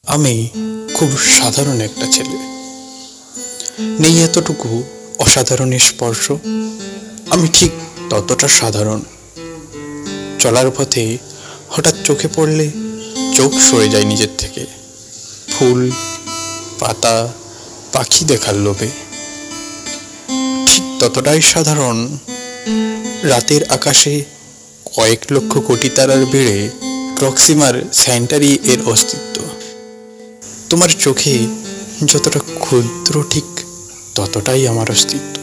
আমি খুব সাধারণ একটা ছেলে, নেই এতটুকু অসাধারণ স্পর্শ। আমি ঠিক ততটা সাধারণ। চলার পথে হঠাৎ চোখে পড়লে চোখ সরে যায় নিজের থেকে। ফুল, পাতা, পাখি দেখার লোভে। ঠিক ততটাই সাধারণ রাতের আকাশে কয়েক লক্ষ কোটি তারার ভিড়ে প্রক্সিমার সেন্টারি এর অস্তিত্ব। তোমার চোখে যতটা ক্ষুদ্র ঠিক ততটাই আমার অস্তিত্ব।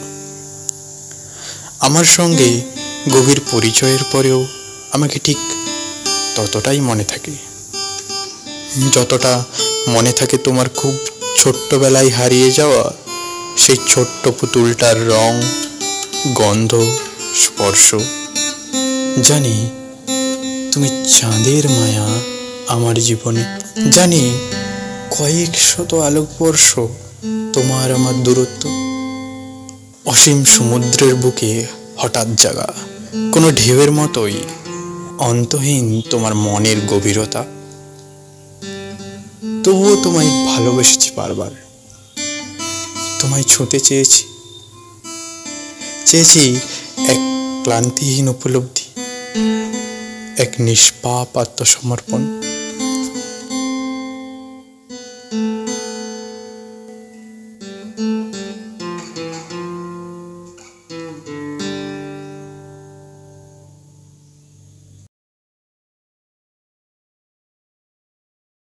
আমার সঙ্গে গভীর পরিচয়ের পরেও আমাকে ঠিক ততটাই মনে থাকে, যতটা মনে থাকে তোমার খুব ছোট্টবেলায় হারিয়ে যাওয়া সেই ছোট্ট পুতুলটার রং, গন্ধ, স্পর্শ। জানি তুমি চাঁদের মায়া আমার জীবনে। জানি কয়েক শত আলোকবর্ষ তোমার আমার দূরত্ব। অসীম সমুদ্রের বুকে হঠাৎ জাগা কোনো ঢেউয়ের মতোই অন্তহীন তোমার মনের গভীরতা। তবুও তোমায় ভালোবেসেছি বারবার। তোমায় ছুঁতে চেয়েছি এক ক্লান্তিহীন উপলব্ধি, এক নিষ্পাপ আত্মসমর্পণ।